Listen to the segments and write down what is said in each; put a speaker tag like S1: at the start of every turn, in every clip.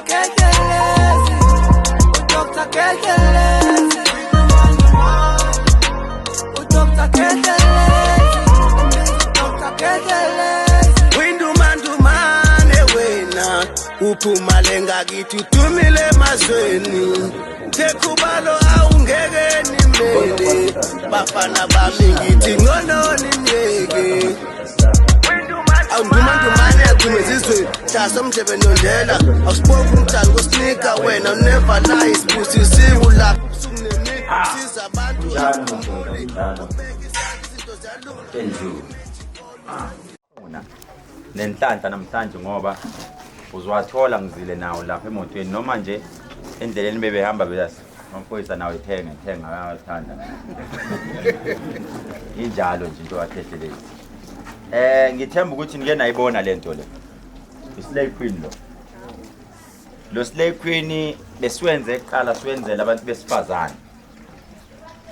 S1: Khehlelezi, Dr. Khehlelezi, Dr. Khehlelezi, Dr. Khehlelezi.
S2: Windumandumane wena uphuma lengakithi uthumile emazweni Tekhubalo awungeke nimele bafana bami ngithi ngcono niyeke Awundumandumane yakhumezizwe Thaso mjebe nondela awusibovu umthando kosinika wena never lie sibusisiwe lapho usunemithi usiza abantu abakhumuli izinto ziyalunga
S3: nenhlanhla namhlanje ngoba uzwathola ngizile nawo lapha emotweni noma nje endleleni bebehamba beyasi amaphoyisa nawe thenga ayathanda injalo nje into yakhehlelezi ngithemba ukuthi nike nayibona lento le islay queen lo slay queen besiwenze eqala siwenzela abantu besifazane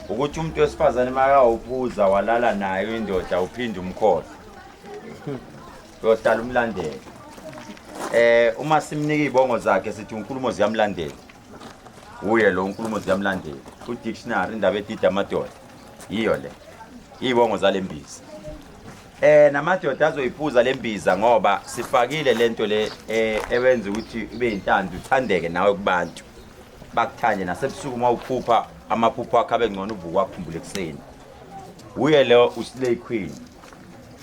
S3: ukuthi umuntu wesifazane makawuphuza walala nayo indoda uphinde umkhohle uyohlala umlandela uma simnika izibongo zakhe sithi uNkulumo ziyamlandela uye lo uNkulumo ziyamlandela ku dictionary indaba ethi amadoda yiyo le izibongo zalembiza namadoda azoyiphuza lembiza ngoba sifakile lento le ewenza ukuthi ube intando uthandeke nawe kubantu bakuthanje nasebusuku mawuphupha amaphupho akho abe ngcono uvuka wakhumbule ekseni uye lo uslay queen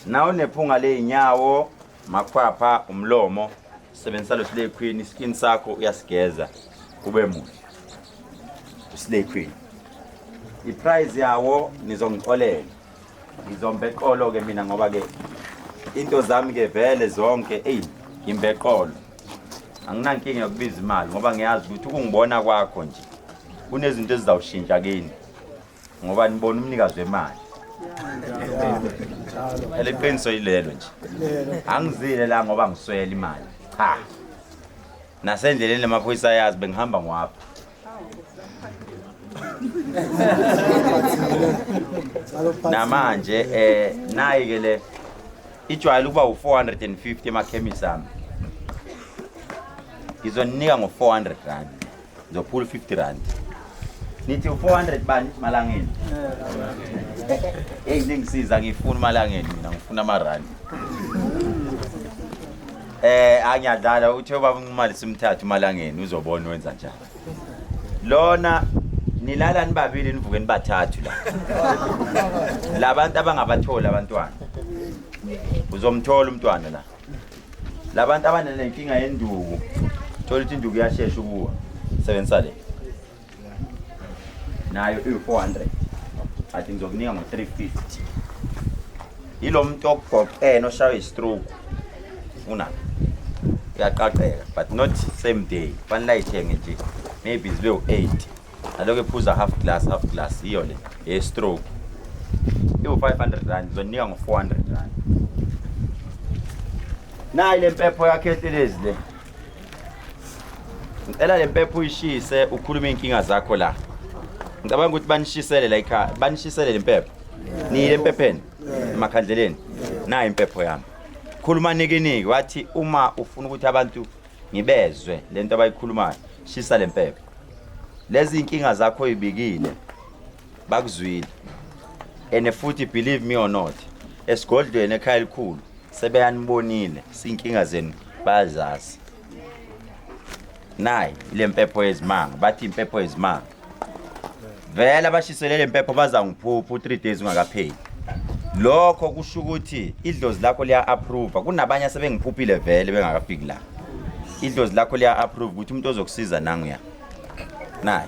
S3: nawo nephunga leinyawo makhwapha umlomo sebenzisa lo slay queen skin sakho uyasigeza ube muhle slay queen iprize yawo nizongixolela ngizombeqolo ke mina ngoba ke into zami ke vele zonke imbeqolo anginankinga yokubiza imali ngoba ngiyazi ukuthi ukungibona kwakho nje kunezinto ezizawushintsha kini ngoba nibona umnikazi wemali ele penso ilelo nje angizile la ngoba ngiswela imali cha nasendleleni lemaphoyisa yazi bengihamba ngwapha namanje nayi ke le ijwayele ukuba u450 emakhemisi ami ngizoninika ngo400 rand ngizophula 50 rand nithi u400 bani malangeni ngingisiza ngifuna malangeni mina ngifuna amarandi angiyadlala uthi ubaba imali simthatha malangeni uzobona wenza njani lona nilala nibabili nivuke nibathathu la labantu abangabathola abantwana uzomthola umntwana la labantu abanenkinga yenduku thola ukuthi induku yashesha ukuwa sebenzisa le nayo u400 athi ngizokunika ngo350 ilo muntu ogoqene oshawe istroke una uyaqaqeka but not same day fanele ayithenge nje maybe zibe u8 aloke phuza half glass iyo le e stroke u500 rand ngizonika ngo400 rand nayi le mpepho yakhe Khehlelezi le ngicela le mpepho uyishise ukhuluma inkinga zakho la ngicabanga ukuthi banishisele la ekhaya banishisele le mpepho ni le mpepheni emakhandleleni nayi impepho yami khuluma nikiniki wathi uma ufuna ukuthi abantu ngibezwe lento abayikhulumayo shisa le mpepho lezi inkinga zakho ibikile bakuzwile ene futhi believe me or not esigodlweni ekhaya elikhulu sebeyanibonile sinkinga zenu bazazi nayi le mpepho yezimanga bathi impepho yezimanga vele abashiselele impepho bazangiphupha u3 days ungakapheli lokho kusho ukuthi idlozi lakho liya approve kunabanye asebengiphuphile vele bengakafiki la idlozi lakho liya approve ukuthi umuntu ozokusiza nangu ya nayi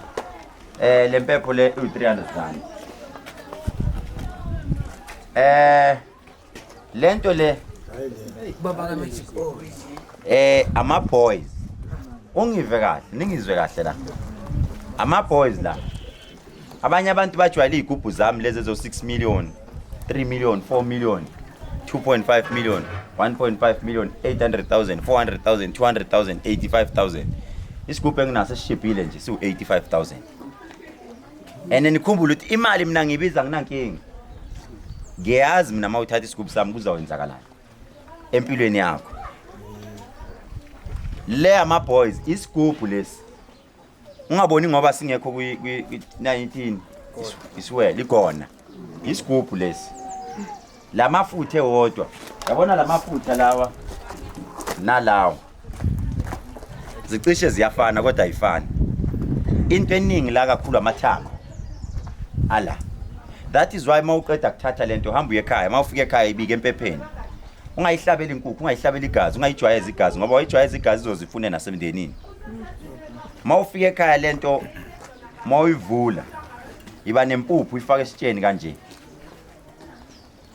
S3: le mpepho le u300 rand lento le ama boys ungive kahle ningizwe kahle la ama boys la abanye abantu bajwayele igubhu zami lezi zo 6 million 3 million 4 million 2.5 million 1.5 million 800,000 400,000 200,000 85,000 isigubhu enginaso sishibhile nje siu 85,000 nikhumbula ukuthi imali mina ngibiza nginankinga ngiyazi mina mawuthatha isigubhu sami kuzawenzakalana empilweni yakho le ama boys isigubhu lesi ungaboni ngoba singekho ku 19 iswele ikona isigubhu lesi lamafutha ewodwa yabona lamafutha lawa nalawa zicishe ziyafana kodwa ayifani into eningi la kakhulu amathambo ala that is why mawuqeda kuthatha lento hamba uye ekhaya mawufika ekhaya ibike empepheni ungayihlabela inkukhu ungayihlabela igazi ungayijwayeza igazi ngoba wayijwayeza igazi izozifune nasemndenini mawufika ekhaya lento mawuyivula iba nempuphu ifaka esitsheni kanje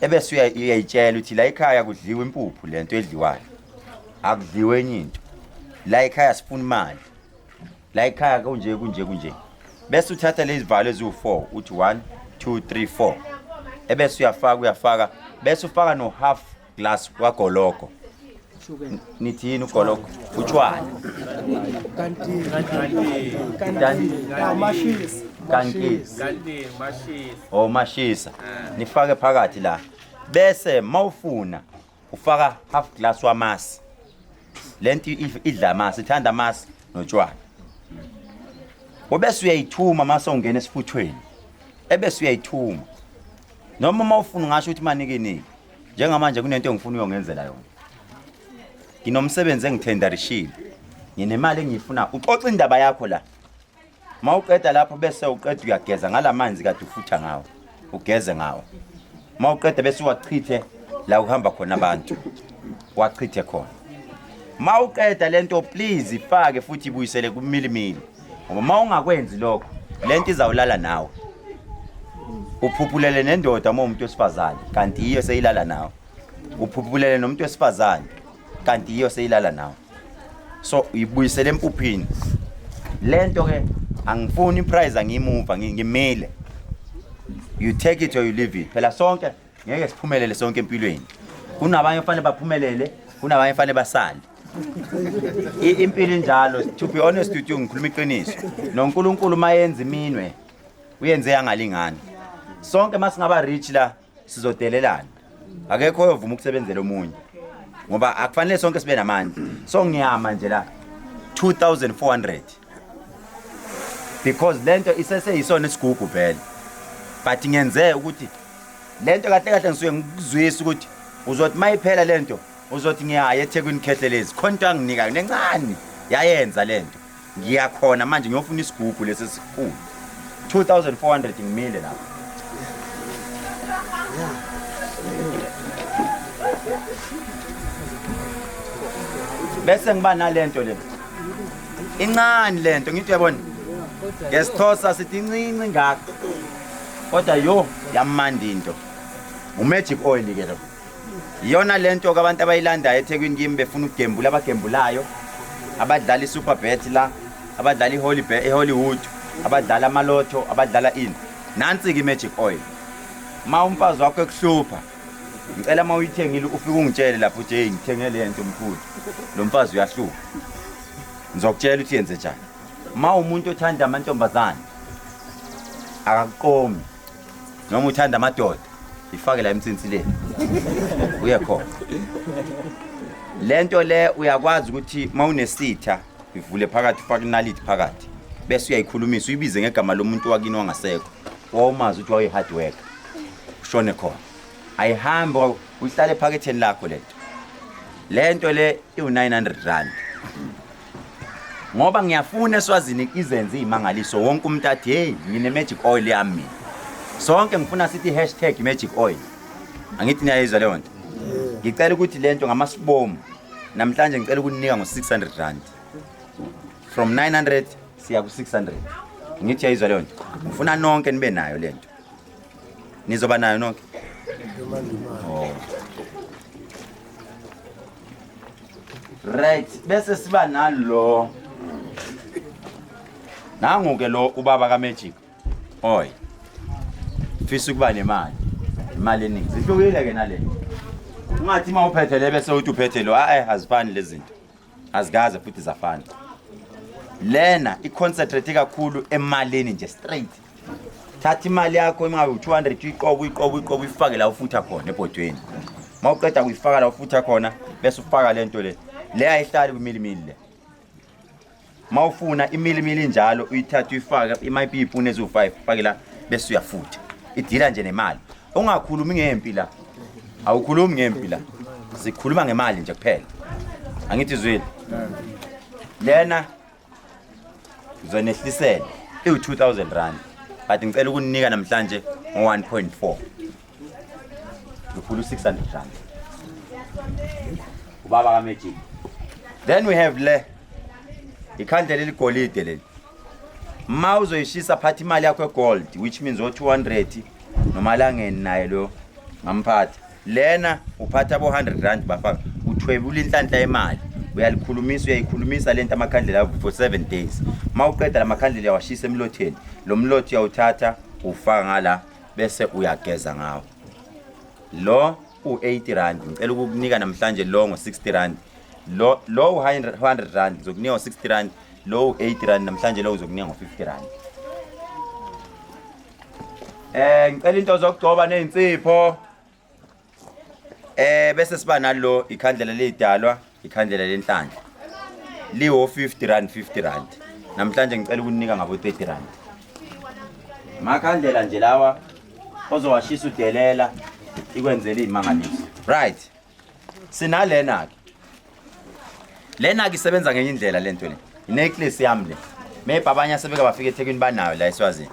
S3: ebese uyayitshela uthi la ekhaya kudliwa impuphu lento edliwayo akudliwe enye into la ekhaya sifuna imali la ekhaya kunje bese uthatha lezi valo eziwu4 uthi 1 2 3 4 ebese uyafaka bese ufaka no half glass wagoloko nithi yini ugoloko utshwala kanti mashisa nifake phakathi la bese mawufuna ufaka half glass wamasi lento idla amasi ithanda amasi notshwala obese uyayithuma mase ungena esifuthweni ebese uyayithuma noma mawufuna ngasho ukuthi manike njengamanje kunento engifuna uyongenzela yona nginomsebenzi engithendarishile nginemali engifuna uxoxa indaba yakho la mawuqeda lapho bese uqeda uyageza ngalamanzi kade ufutha ngawo ugeze ngawo mawuqeda bese uwachithe la uhamba khona abantu wachithe khona mawuqeda lento please ifake futhi ibuyisele kumilimili ngoba mawungakwenzi lokho lento izawulala nawe uphuphulele nendoda umuntu wesifazane kanti iyo seyilala nawe uphuphulele nomuntu wesifazane kanti iyo seyilala nawe so uyibuyisele empuphini lento ke angifuni iprize angimuva ngimile you take it or you leave it phela sonke ngeke siphumelele sonke empilweni kunabanye fanele baphumelele kunabanye fanele basale impilo njalo to be honest with you ngikhuluma iqiniso noNkulunkulu mayenza iminwe uyenze yangalingani sonke masingaba rich la sizodelelana akekho oyovuma ukusebenzela omunye ngoba akufanele sonke sibe namandla so ngiyama nje la 2400 because lento iseseyisona isigugu phela but ngenze ukuthi lento kahle ngisuke ngikuzwisa ukuthi uzothi mayiphela lento uzothi ngiyaya eThekwini Khehlelezi khonto anginika nencane yayenza lento ngiyakhona manje ngiyofuna isigugu lesi sikhulu 2400 ngimile lapho bese ngiba nalento le incane lento ngithi uyabona ngesithosa sithi incinci ngakho kodwa yo yamandi into umagic oil ke lo iyona lento abantu abayilandayo eThekwini kimi befuna ukugembula abagembulayo abadlala iSuperbet la abadlala iHollywood abadlala amalotho abadlala ini nansi ke magic oil ma umfazi wakho ekuhlupha ngicela ma uyithengile ufike ungitshele lapho uthi hey ngithenge lento mkhulu lo mfazi uyahlupha ngizokutshela ukuthi yenze njani ma umuntu othanda amantombazane akakuqomi noma uthanda amadoda ifake la emtsinsileni uyakhona lento le uyakwazi ukuthi mawunesitha ivule phakathi ufake inalithi phakathi bese uyayikhulumisa uyibize ngegama lomuntu wakini wangasekho wawumazi ukuthi wayi hard work ushone khona ayihamba uhlale ephaketheni lakho lento le i900 ngoba ngiyafuna Eswazini izenze imangaliso wonke umuntu athi hey ngine magic oil yami sonke ngifuna sithi #magic-oil angithi niyayizwa leyo nto ngicela ukuthi lento ngamasibomu namhlanje ngicela ukunika ngo600 from 900 siya ku600 ngithi yayizwa leyo nto ngifuna nonke nibe nayo lento nizoba nayo nonke right bese siba nalo nangu-ke lo ubaba kaMagic oil fisa ukuba nemali imali eningi zihlukile-ke nale ungathi uma uphethe le bese uthi uphethe lo azifani lezi zinto azikaze futhi zafana lena iconcentrate kakhulu emalini nje straight thatha imali yakho engabe u200 uyiqobo ifake la ufutha khona ebhodweni mawuqeda kuyifaka la ufutha khona bese ufaka lento le ayihlali kumilimili le mawufuna imilimili njalo uyithatha uyifaka imaybe ipune ezu5 fake la bese uyafutha idila nje nemali ungakhulumi ngempi la awukhulumi ngempi la sikhuluma ngemali nje kuphela angithi zwile lena uzonehlisela i2000 rand but ngicela ukunika namhlanje ngo1.4 ukhulu 600 rand ubaba kaMagic. Then we have le ikhandlela eligolide leli ma uzoyishisa phathi imali yakho egold which means o200 noma langeni naye lo ngamphatha lena uphatha abo100 rand bafaka uthwebula inhlanhla yemali uyayikhulumisa lento amakhandlela for 7 days mawuqeda lamakhandlela washisa emlotheni lo mlothi uyawuthatha ufaka ngala bese uyageza ngawo lo u80 rand ngicela ukukunika namhlanje lo ngo60 rand lo 100 rand uzokunika ngo60 rand lo u80 rand namhlanje lo uzokunika ngo50 rand ngicela into zokugcoba nezinsipho bese siba nalo ikhandlela lezidalwa ikhandlela lenhlanhla liwo 50 rand namhlanje ngicela ukunika ngabo 30 rand makhandlela nje lawa ozowashisa udelela ikwenzele imangaliso right sinalena ke isebenza ngenye indlela lento le necklace yami le maybe abanye sebeka bafika eThekwini banayo la eSwatini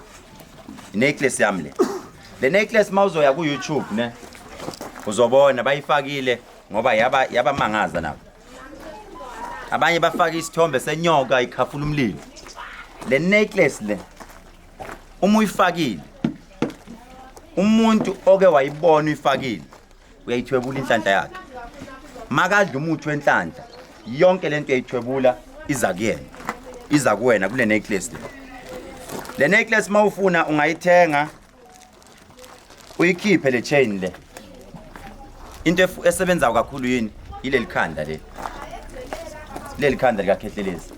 S3: necklace yami le necklace mawuzoya ku YouTube ne uzobona bayifakile ngoba yabamangaza nabo abanye bafaka isithombe senyoka ikhafula umlilo le necklace le uma uyifakile umuntu oke wayibona uyifakile uyayithwebula inhlanhla yakhe makadla umuthi wenhlanhla yonke lento uyayithwebula iza kuwena kule necklace le necklace mawufuna ungayithenga uyikhiphe le chain le into esebenza kakhulu yini ileli khanda leli khanda lika Khehlelezi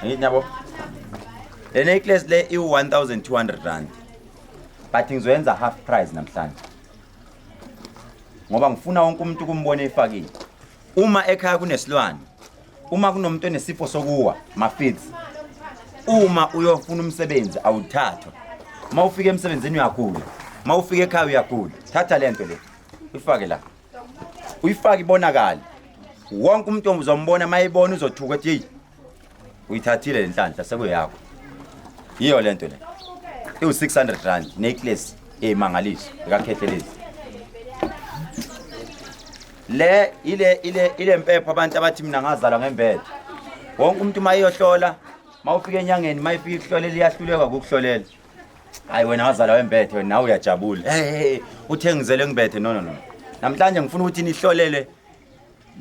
S3: angithi yabo le necklace le i1200 rand but ngizoyenza half price namhlanje ngoba ngifuna wonke umuntu kumbone efakile uma ekhaya kunesilwane uma kunomuntu onesifo sokuwa mafits uma uyofuna umsebenzi awuthathwa mawufika emsebenzini uyagula mawufika ekhaya uyagula thatha lento le uyifake la uyifake ibonakala wonke umuntu uzombona mayibona uzothuka ethi hey uyithathile lenhlanhla sekuyakho iyo lento le u600 rand necklace emangaliso ekaKhehlelezi le ile mpepha abantu abathi mina ngazalwa ngembethe wonke umuntu mayiyohlola mawufika enyangeni mayifika ihlolela iyahluleka ukuhlolela hayi wena ngazalwa wembethe wena nawe uyajabula uthe ngizele ngibethe no namhlanje ngifuna ukuthi nihlolele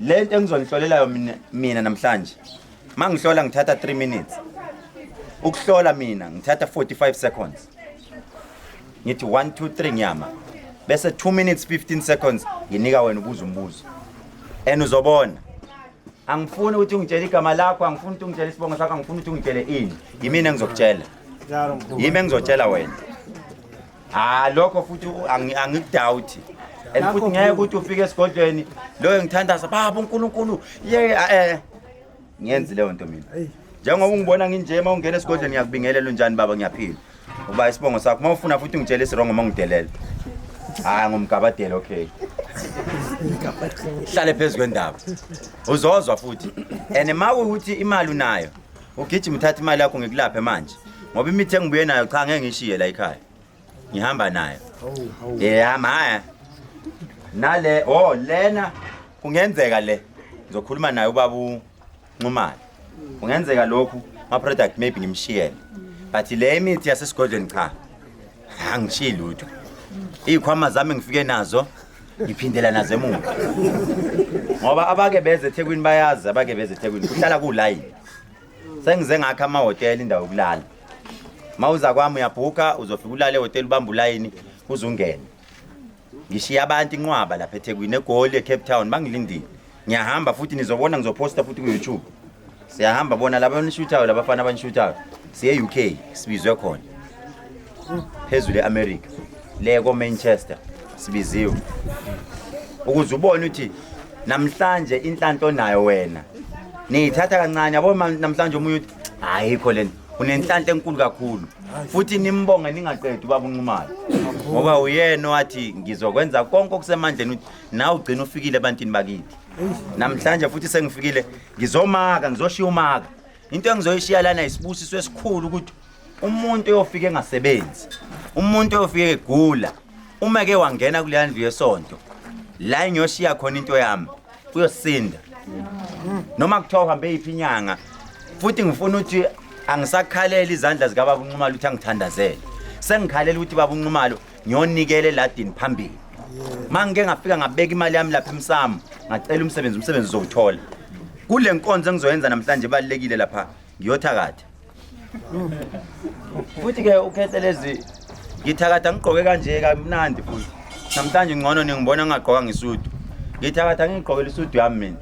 S3: lento engizonihlolelayo mina namhlanje mangihlola ngithatha 3 minutes ukuhlola mina ngithatha 45 seconds ngithi 1 2 3 nyama bese 2 minutes 15 seconds nginika wena ubuza umbuzo uzobona angifuni ukuthi ungitshele igama lakho angifuni ukuthi ungitshele isibongo sakho angifuni ukuthi ungitshele ini yimina engizokutshela yimi engizotshela wena lokho futhi angikudoubt and futhi ngeke ukuthi ufike esigodlweni lo engithandaza baba uNkulunkulu ngiyenze leyo nto mina njengoba ungibona nginje uma ungena esigodlweni ngiyakubingelela unjani baba ngiyaphila uba isibongo sakho mawufuna futhi ungitshele isirongo mangidelela ngomgabadela okay hlale phezulu kwendaba uzozwa futhi and mawukuthi imali unayo ugijima uthatha imali yakho ngikulaphe manje ngoba imithi engibuye nayo cha ngeke ngishiye la ekhaya ngihamba nayo haya nale lena kungenzeka le ngizokhuluma naye ubaba uNcumali kungenzeka lokhu ma product maybe ngimshiyele but le imithi yasesigodlweni cha angishiyi lutho ikhwama zami ngifike nazo ngiphindela nazo emuva ngoba abake beze eThekwini bayazi abake beze eThekwini kuhlala kulayini sengize ngakha amahotela indawo yokulala mawuza kwami uyabhuka uzofika ulale ehotel ubamba ulayini uzungena ngishiya abantu inqwaba lapha eThekwini eGoli eCape Town bangilindile ngiyahamba futhi nizobona ngizoposta futhi ku YouTube siyahamba bona laba abanishutayo labafana abanishutayo siye UK sibizwe khona phezulu eAmerica leko Manchester sibiziwe ukuze ubone ukuthi namhlanje inhlanhla onayo wena niyithatha kancane yabo namhlanje omunye uthi ayikho lento unenhlanhla enkulu kakhulu futhi nimbonge ningaqedi ubaba uNxumalo ngoba uyena wathi ngizokwenza konke okusemandleni uthi nawe ugcina ufikile ebantwini bakithi namhlanje futhi sengifikile ngizomaka ngizoshiya umaka into engizoyishiya lana isibusiso esikhulu ukuthi umuntu oyofika engasebenzi umuntu oyofika egula uma ke wangena kuleya ndlu yesonto la ngiyoshiya khona into yami uyosinda noma kuthiwa uhambe iphinyanga futhi ngifuna ukuthi angisakhalela izandla zika baba uNxumalo uthi angithandazele sengikhalela ukuthi baba uNxumalo ngiyonikele ladini phambili mangeke ngafika ngabeka imali yami lapha emsamo ngacela umsebenzi uzowuthola kule nkonzo engizoyenza namhlanje balekile lapha ngiyothakatha futhi ke uKhehlelezi ngithakatha ngigqoke kanje kamnandi futhi namhlanje ngcono ningibona ngagqoka ngesudu ngithakatha ngigqokela isudu yami mina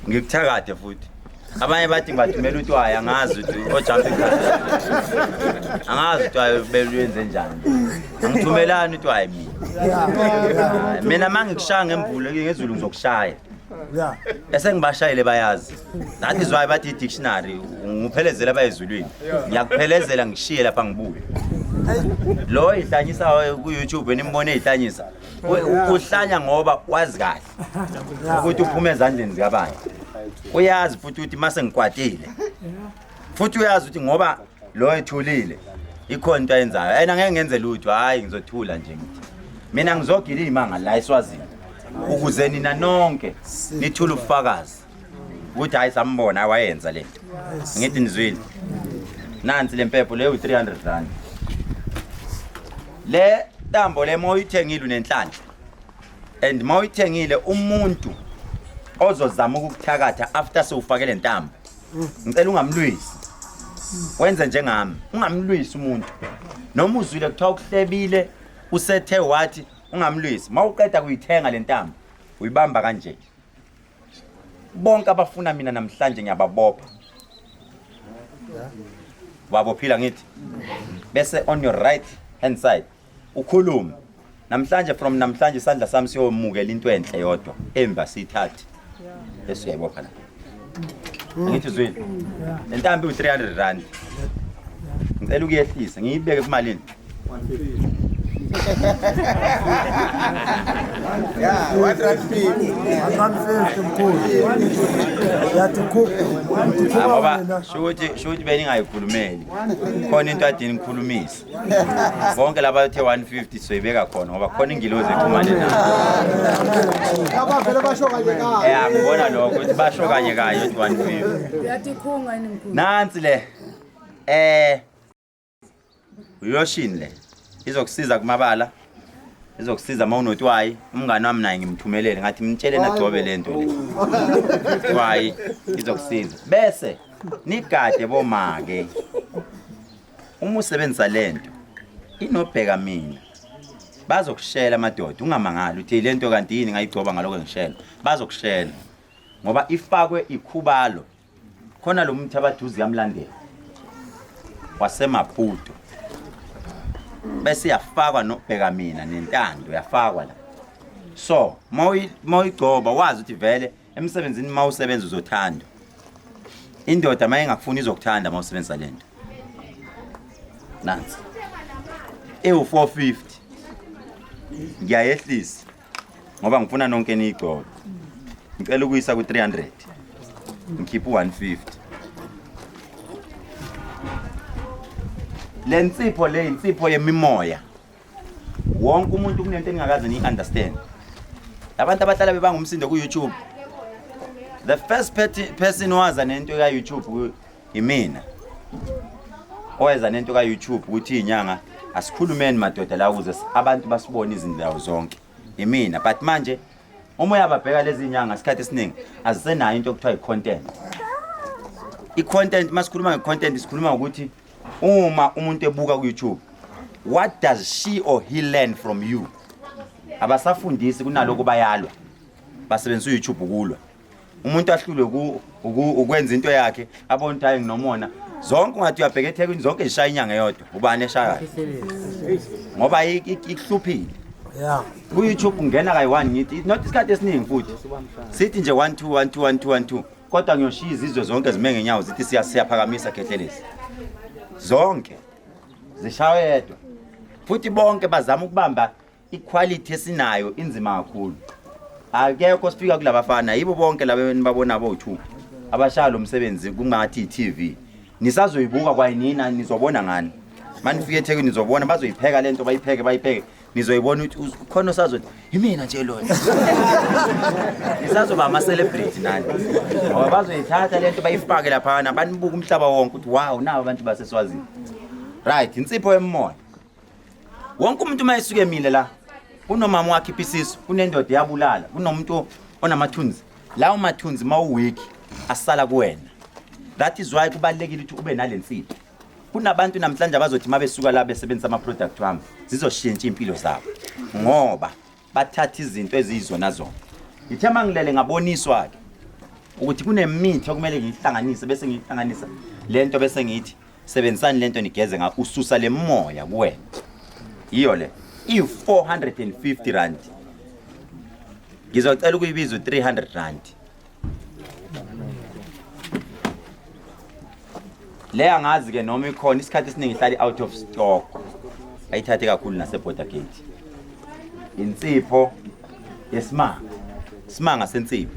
S3: ngikuthakathe futhi abanye bathi ngibathumela utwayi angazi ukuthi ojampe angazi utwayi beluyenze njani angithumelani utwayi mina mangikushaya ngemvulo ngezulu ngizokushaya bese ngibashayile bayazi nathi izwayi bathi i-dictionary nguphelezela abayezulwini ngiyakuphelezela ngishiye lapha ngibuye lo ihlanyisa ku-YouTube nimbone ihlanyisa uhlanya ngoba wazi kahle ukuthi uphume ezandleni zikabani uyazi futhi ukuthi mase ngikwatile futhi uyazi ukuthi ngoba lo ethulile ikhona into ayenzayo yena ngeke ngenze lutho hayi ngizothula nje ngithi mina ngizogila imanga la eSwatini ukuze nina nonke nithule ubufakazi ukuthi hayi sambona wayenza lento ngithi nizwile nansi lempepho le u300 le tambo le moyithengile unenhlanhla and moyithengile umuntu ozozama ukukuthakatha after sewufakele ntambo ngicela ungamlwisi wenze njengami ungamlwisi umuntu noma uzwile kuthiwa ukuhlebile usethe wathi ungamlwisi mawuqeda kuyithenga le ntambo uyibamba kanje bonke abafuna mina namhlanje ngiyababopha wabophila ngithi bese on your right hand side ukhuluma namhlanje from namhlanje isandla sami siyomukela into enhle yodwa emva sithathe bese uyayibopha la ngithi zwile lentambo u300 ngicela ukuyehlisa ngiyibeke kumalini
S4: 150 mkhulu yathi
S3: ngoba shothi beningayikhulumeli khona into adini ngikhulumisa bonke laba bethe 150 soyibeka khona ngoba khona ingilozi ephumane na
S4: abavele basho kanye kayo
S3: ngibona lokho ukuthi basho kanye kayo 150
S5: yathi khunga ini mkhulu
S3: nansi le uyoshini le izokusiza kumabala izokusiza mawunotwayi umngane wami naye ngimthumelele ngathi mtshele nadobe lento le twayi izokusiza bese nigade bomake uma usebenzisa lento inobheka mina bazokushela amadoda ungamangali uthi lento kanti yini ngayigcoba ngaloko ngishela bazokushela ngoba ifakwe ikhubalo khona lo muntu abaduze yamlandela wasemaputo bese yafakwa nobheka mina nentando yafakwa la so mawuyigcoba wazi ukuthi vele emsebenzini mawusebenza uzothanda indoda mayengakufuni izokuthanda mawusebenza lento nansi ewu450 ngiyayehlisa ngoba ngifuna nonke niyigcobe ngicela ukuyisa ku300 ngikhipha 150 lensipho le insipho yemimoya wonke umuntu kunento engakaze ni understand abantu abahlala bebanga umsindo ku YouTube the first person waza nento ka YouTube imina oweza nento ka YouTube ukuthi inyanga asikhulumeni madoda la ukuze abantu basibone izindawo zonke imina but manje uma uyababheka lezi inyanga isikhathi esiningi azisenayo into okuthiwa icontent icontent masikhuluma ngecontent sikhuluma ukuthi uma umuntu ebuka ku YouTube what does she or he learn from you abasafundisi kunaloko bayalwa basebenzisa uYouTube ukulwa umuntu ahlulwe ukwenza into yakhe abona ukuthi hayi nginomona zonke ungathi uyabheka eThekwini zonke zishaya inyanga yodwa ubani eshaya ngoba ikuhluphile
S4: yeah
S3: ku YouTube ungena kayi1 ngithi not isikhathi esiningi futhi sithi nje 1 2 1 2 1 2 1 2 kodwa ngiyoshiya izizwe zonke zime ngenyawo zithi siyaphakamisa Khehlelezi zonke zishawe yedwa futhi bonke bazama ukubamba equality esinayo inzima kakhulu akekho sifika kulabafana yibo bonke laba nibabona abo2 abashaya lo msebenzi kungathi iTV nisazoyibuka kwayinina nizobona ngani manifike eThekwini nizobona bazoyipheka lento bayipheke nizoyibona ukuthi khona osazothi yimina nje lo nisazoba ama celebrity nani ngoba bazoyithatha lento bayifake lapha banibuka umhlaba wonke ukuthi wow nawo abantu baseswazini right insipho yemoya wonke umuntu mayisuke emile la kunomama wakhe iphisiso kunendoda yabulala kunomuntu onamathunzi lawo mathunzi mawuweak asala kuwena that is why kubalekile ukuthi ube nalensipho kunabantu namhlanje abazothi mabesuka la besebenzisa ama product wami zizoshintsha impilo zabo ngoba bathatha izinto ezizona zona ithema ngilele ngaboniswa ke ukuthi kunemithi okumele ngihlanganise bese ngihlanganisa lento bese ngithi sebenzisani lento nigeze nga ususa lemoya kuwena iyo le i450 rand ngizocela ukuyibiza 300 rand le angazi ke noma ikhona isikhathi esiningi ihlali out of stock ayithathe kakhulu nase border gate insipho yesimanga sensipho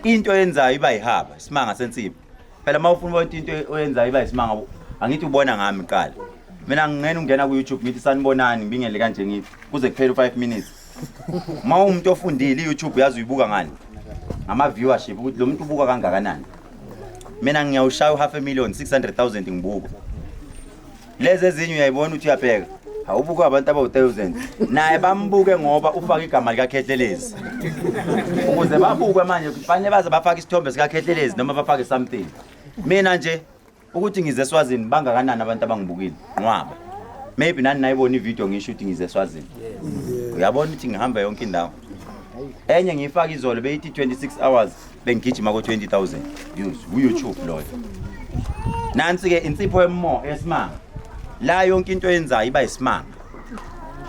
S3: into yenzayo iba yihaba isimanga sensipho phela mawufuna ukuthi into oyenzayo iba isimanga angithi ubona ngami iqala mina ngingena ungena ku YouTube ngithi sanibonani ngibingele kanje ngithi kuze kuphele 5 minutes umuntu ofundile iYouTube yazi uyibuka ngani ngama viewership ukuthi lo muntu ubuka kangakanani mina ngiyawushaya 5,600,000 ngibuka lezi ezinye uyayibona ukuthi uyabheka awubuka abantu abawu1000 naye bambuke ngoba ufaka igama lika Khehlelezi ukuze babuke manje kufanele baze bafake isithombe sika Khehlelezi noma bafake something mina nje ukuthi ngize Eswatini bangakanani abantu abangibukile ngwaba maybe nani nayibona ivideo ngishuthi ngize Eswatini uyabona ukuthi ngihamba yonke indawo enye ngifaka izolo beyithi 26 hours bengigijima ko 20,000 views ku YouTube loyo nansi ke insipho yesimanga la yonke into yenzayo iba isimanga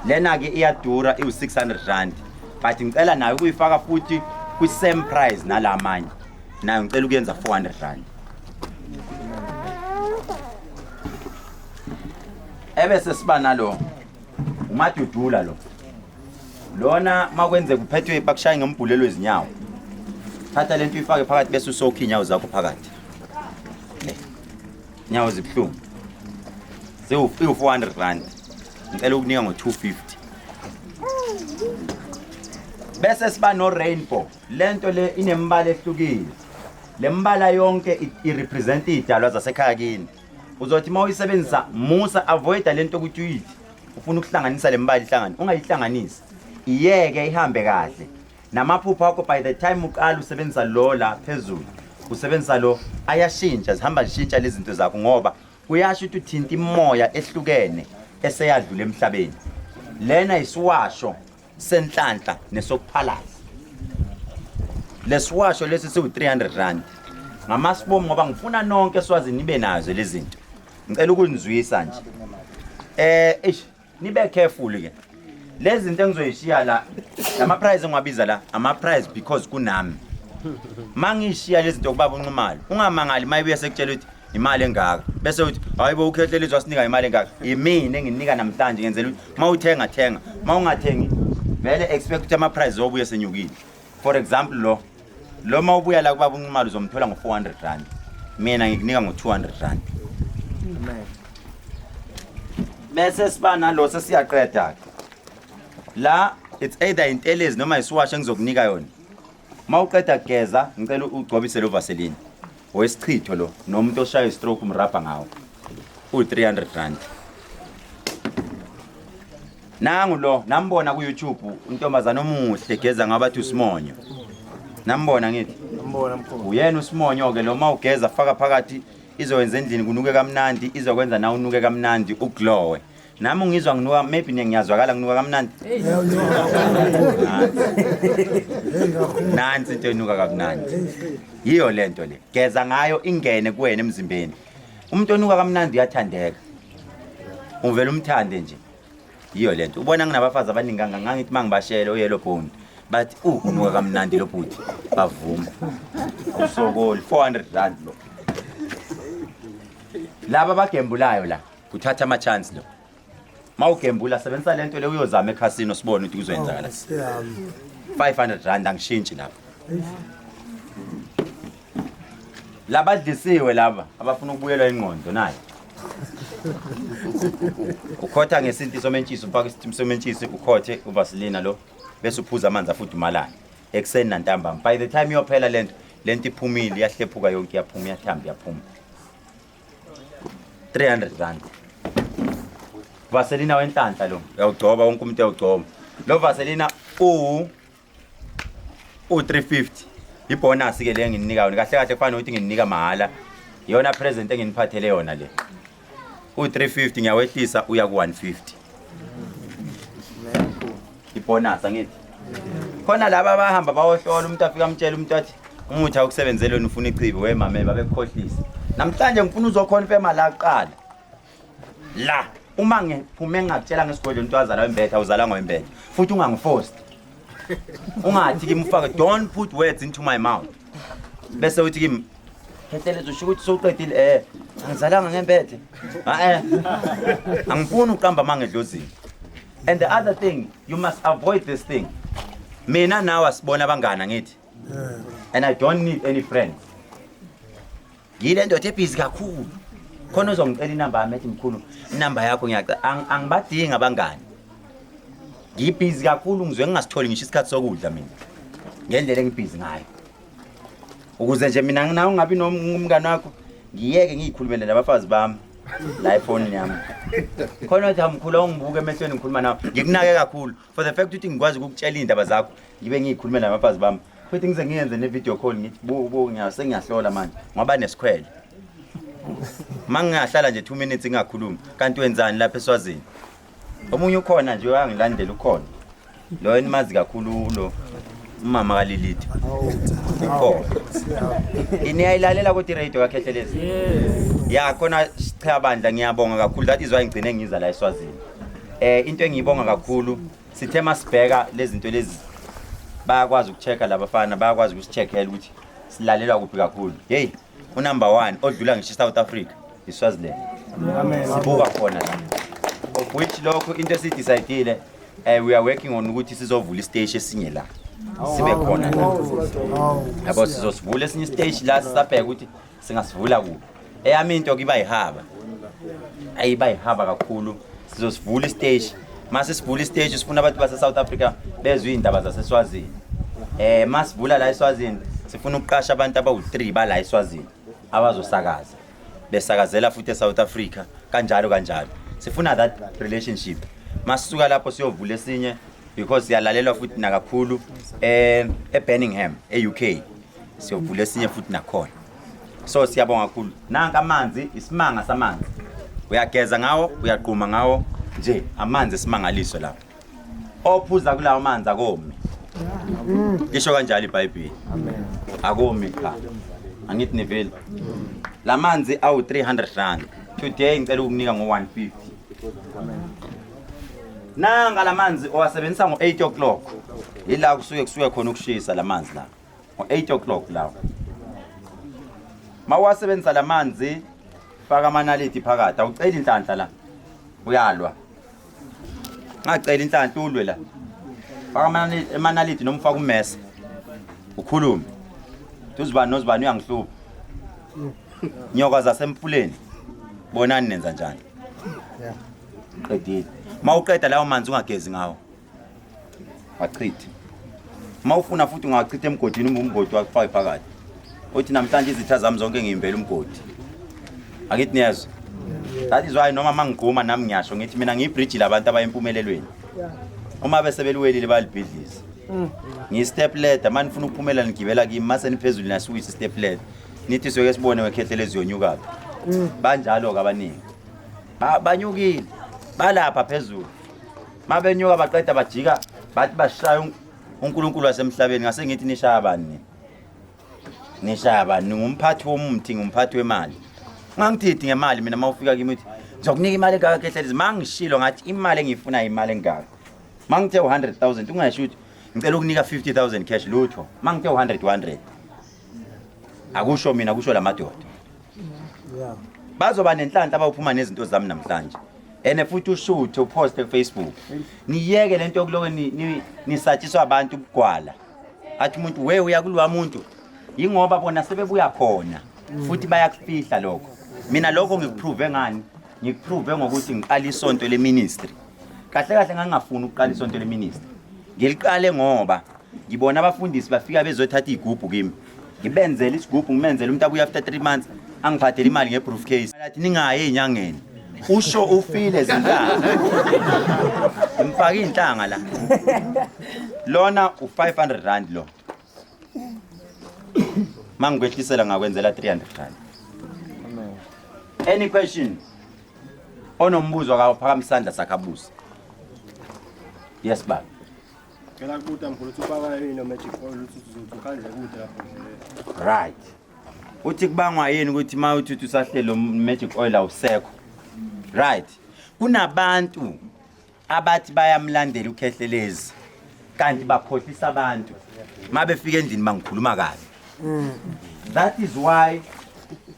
S3: lena ke iyadura iwu600 rand but ngicela nayo ukuyifaka futhi ku same price nalamanye nayo ngicela ukuyenza 400 rand ebese siba nalo umadudula lo lona makwenze kuphethwe bakushaya ngembhulelo ezinyawo thatha lento uyifake phakathi bese usokha inyawo zakho phakathi inyawo zibhlungu sewu400 rand ngicela ukunika ngo250 bese siba no rainbow lento le inembala ehlukile lembala yonke irepresent idalwa zasekhaya kini uzothi mawuyisebenzisa musa avoid lento ukuthi uyithi ufuna ukuhlanganisa lembala ihlangane ungayihlanganisi iyeke ihambe kahle namaphupho akho by the time uqala usebenzisa lo la phezulu usebenzisa lo ayashintsha zihamba zishintsha lezi zinto zakho ngoba kuyasho ukuthi uthinta imoya ehlukene eseyadlula emhlabeni lena isiwasho senhlanhla nesokuphalaza lesiwasho lesi siwu300 rand ngamasibomu ngoba ngifuna nonke Eswatini nibe nazo lezi zinto ngicela ukunizwisa nje nibe careful ke lezi zinto engizoyishiya la ama price ngiwabiza la ama price because kunami mangishiya lezi zinto kubaba unqumalo ungamangali mayibuye sekutshela ukuthi imali engaka bese uthi hayibo uKhehlelezi wasinika imali engaka yimini enginika namhlanje ngenzela ukuthi mawuthenga thenga mawungathengi vele expect ukuthi ama price obuye senyukile for example lo mawubuya la kubaba unqumalo uzomthola ngo400 rand mina ngikunika ngo200 rand bese sibana lo sesiyaqeda la it's either intelezi noma isiwasho engizokunika yona mawuqeda kugeza ngicela ugcobise lo vaseline wesichitho lo nomuntu oshaya istroke umrabha ngawo u300 rand nangu lo nambona ku YouTube intombazana omuhle geza ngabathi uSimonyo nambona ngithi
S4: Ngibona mkhulu.
S3: uyena uSimonyo ke lo mawugeza faka phakathi izowenza endlini kunuke kamnandi izokwenza nawe unuke kamnandi uglowe nami ngizwa nginuka maybe ngiyazwakala nginuka kamnandi nansi into enuka kamnandi yiyo lento le geza ngayo ingene kuwena emzimbeni umuntu onuka kamnandi uyathandeka uvela umthande nje yiyo lento ubona nginabafazi abaningi ngangithi mangibashele oyellow bone but unuka kamnandi lo bhuti bavuma usokoli 400 rand lo laba bagembulayo la uthatha ama chance lo mawugembula sebenzisa lento le uyozama eCasino sibone ukuthi kuzoyenzakala 500 rand angishintshi lapha labadlisiwe laba abafuna ukubuyelwa ingqondo naye ukhotha ngesinti somentshisi ufaka isithimi somentshisi ukhothe uvaselina lo bese uphuza amanzi afudumalayo ekseni nantambama by the time yophela lento iphumile yahlephuka yonke yaphuma yathamba yaphuma 300 rand vaselina wenhlanhla lo uyawugcoba wonke umuntu uyawugcoba lo vaselina u 350 ibonus ke le enginika kahle kahle kufanele ukuthi nginika mahala yona present enginiphathele yona le u 350 ngiyawehlisa uya ku 150 ibonus angithi khona laba abahamba bawohlola umuntu afika amtshela umuntu athi umuthi awukusebenzele wena ufuna ichibi we mame babekukhohlisa namhlanje ngifuna uzoconfirma la kuqala la uma ngiphume ngakutshela ngesigodlo umuntu wazala wembethe awuzalanga wembethe futhi ungangiforce ungathi kimfaka don't put words into my mouth bese uthi kimi Khehlelezi usho ukuthi soqedile angizalanga ngembethe angifuni uqamba mangedlozini and the other thing you must avoid this thing mina nawe sibona abangana ngithi and I don't need any friends yile ndoda ebhizi kakhulu khona uzongicela inamba yami ethi mkhulu inamba yakho ngiyacela angibadingi abangani ngibhizi kakhulu ngizwe ngingasitholi ngisho isikhathi sokudla mina ngendlela engibhizi ngayo ukuze nje mina nginawo ngabi nomngane wakho ngiyeke ngiyikhulumele nabafazi bami la iPhone yami khona ukuthi amkhulu ongibuke emehlweni ngikhuluma nawe ngikunake kakhulu for the fact ukuthi ngikwazi ukukutshela indaba zakho ngibe ngiyikhulumela nabafazi bami futhi ngize ngiyenze ne video call ngithi bo ngiyahlola manje ngoba nesikhwele mangingahlala nje 2 minutes ngingakhuluma kanti wenzani lapha eSwazini omunye ukhona nje uyangilandela ukhona lo enimazi kakhulu lo umama kaLilith ukhona iniyayilalela ukuthi radio kaKhehlelezi ya khona cha bandla ngiyabonga kakhulu that is why ngicine ngiza la eSwazini into engiyibonga kakhulu sithe masibheka lezi zinto lezi bayakwazi ukuchecka labafana bayakwazi ukusicheckela ukuthi silalelwa kuphi kakhulu hey unumber 1 odlula ngisho South Africa iSwaziland sibuka khona la of which lokho into esidecidile we are working on ukuthi sizovula istage esinye la sibe khona la yabo sizosivula esinye stage la sisabheka ukuthi singasivula kuphi eyami into kiba ihaba ayiba ihaba kakhulu sizosivula istage mase sivula istage sifuna abantu base South Africa bezwe indaba zaseSwazini masivula la eSwazini sifuna ukuqasha abantu abawu3 bala eSwazini abazosakaza besakazela futhi eSouth Africa kanjalo sifuna that relationship masisuka lapho siyovula esinye because siyalalelwa futhi nakakhulu eBirmingham eUK siyovula esinye futhi nakhona so siyabonga kakhulu nanka amanzi isimanga samanzi uyageza ngawo uyaqhuma ngawo nje amanzi esimangaliso lapho ophuza kulawo amanzi akomi lisho kanjalo iBhayibheli akomi cha angithi neveli lamanzi awu 300 rand today ngicela ukunika ngo150 nanga lamanzi owasebenzisa ngo8 o'clock ila kusuke khona ukushisa lamanzi la ngo8 o'clock lawo mawasebenzisa lamanzi faka amanaliti phakathi awucela inhlanhla la uyalwa ngacela inhlanhla ulwe la faka amanaliti noma ufaka ummese ukhulume uzibani nozibani uyangihlupha nyoka zasemfuleni bonani nenza njani qedile mawuqeda lawo manzi ungagezi ngawo wachitha mawufuna futhi ungachitha emgodini umgodi wakufaka phakathi uthi namhlanje izitha zami zonke ngiyimbela umgodi akithi niyezwa that is why noma mangigquma nami ngiyasho ngithi mina ngiyibridge labantu abayimpumelelweni uma bese beluwelile balibhidliza ngi-step ladder manje ufuna ukuphumela ngigibela kimi mase niphezulu nasuwisa step ladder nithi soke sibone weKhehlelezi yonyuka banjalo kabaningi banyukile balapha phezulu mabenyuka baqeda bajika bathi bashaya uNkulunkulu wasemhlabeni ngase ngithi nishaya bani nishaya bani ngumphathi womuthi ngumphathi wemali ngangithi ngemali mina mawufika kimi uthi ngizokunika imali engaka Khehlelezi mangishilo ngathi imali engifuna imali engaka mangithe 100,000 ungasho ukuthi ngicela ukunika 50,000 cash lutho mangithe 100 akusho mina kusho lamadoda
S4: Yeah.
S3: bazoba nenhlanhla abawuphuma nezinto zami namhlanje ene futhi ushoot upost eFacebook niyeke lento yokuloke nisatshiswa abantu ubugwala athi umuntu we uyakulwa umuntu ingoba bona sebebuya khona futhi bayakufihla lokho mina lokho ngikuprove ngani ngikuprove ngokuthi ngiqala isonto leministry kahle kahle ngangafuni ukuqala isonto leministry ngiliqale ngoba ngibona abafundisi bafika bezothatha igubhu kimi ngibenzele isigubhu ngimenzele umuntu abuya after 3 months angiphathele imali ngebriefcase lathi ningaye enyangeni usho ufile zintanga ngifaka inhlanga la lona u500 rand lo mangikwehlisela ngakwenzela 300 rand any question onombuzo akaphakamisa sakhabuza yes baba
S5: Ngela kubuta mkhulu upaka yini magic oil uzokhanje kude lapho
S3: right uthi kubangwa yini ukuthi mawuthi usahlelo magic oil awusekho right kunabantu abathi bayamlandela uKhehlelezi kanti bakhohlisa abantu mabefika endlini bangikhuluma kabi that is why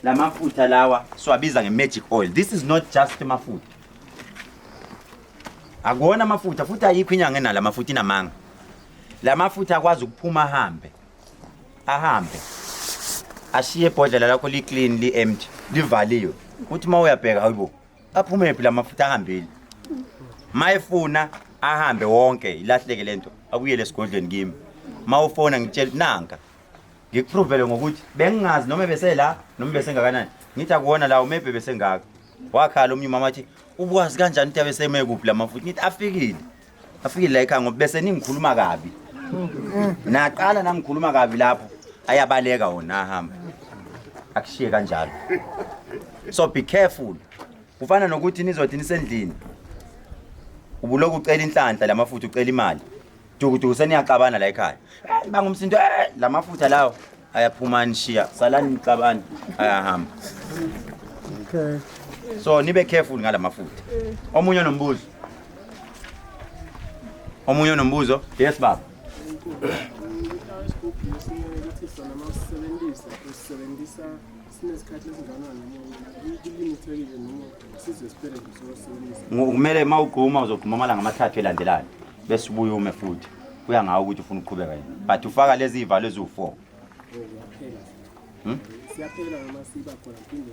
S3: lamafutha lawa siwabiza nge-magic oil this is not just amafutha akuwona amafutha futhi ayikho inyanga enala mafutha inamanga lamafutha akwazi ukuphuma ahambe ashiye ibhodlela lakho li-clean li-empty livaliwe uthi uma uyabheka hayibo aphume phi lamafutha ahambile mayefuna ahambe wonke ilahleke lento abuyele esigodlweni kimi mawufona ngitshela nanka ngikuprovele ngokuthi bengingazi noma besela noma besengakanani ngithi akuwona la maybe besengaka wakhala omnye mama athi ubwazi kanjani ukuthi abeseme kuphi lamafutha ngithi afikile la ekhaya ngoba bese ningikhuluma kabi naqala nangikhuluma kabi lapho ayabaleka wona ahamba akushiye kanjalo so be careful ufana nokuthi nizothi nisendlini ubuloku ucela inhlanhla lamafutha ucela imali dukuduku seniyaqabana la ekhaya bangumsindo lamafutha lawo ayaphuma nishiya salani nicabana ayahamba
S4: Okay.
S3: so nibe careful ngalamafutha omunye nombuzo yes baba
S5: usebenzisa sinesikhathi esinganani ilimitekile noma sizesipele kusebenzisa
S3: kumele mawugquma uzogquma amalanga amathathu elandelana bese ubuye ume futhi kuya ngawo ukuthi ufuna ukuqhubeka yini but ufaka lezi ivalo eziwu4
S5: siyaphela noma siba khona phinde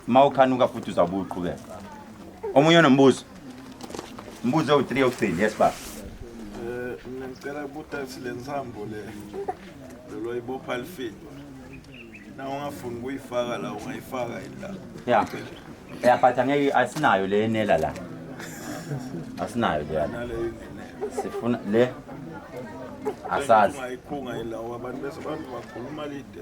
S3: mawukhanuka futhi uzabuya uqhubeka omunye nombuzo mbuzo u3 okugcina yes baba
S6: mina ngicela ukubuta silensambo lo ibopha lifitwa na ungafuni ukuyifaka la ungayifaka la
S3: yeah but angeke asinayo le enela la asinayo le yana sifuna le asazi
S6: ungayikhunga la abantu bese abantu bakhuluma lide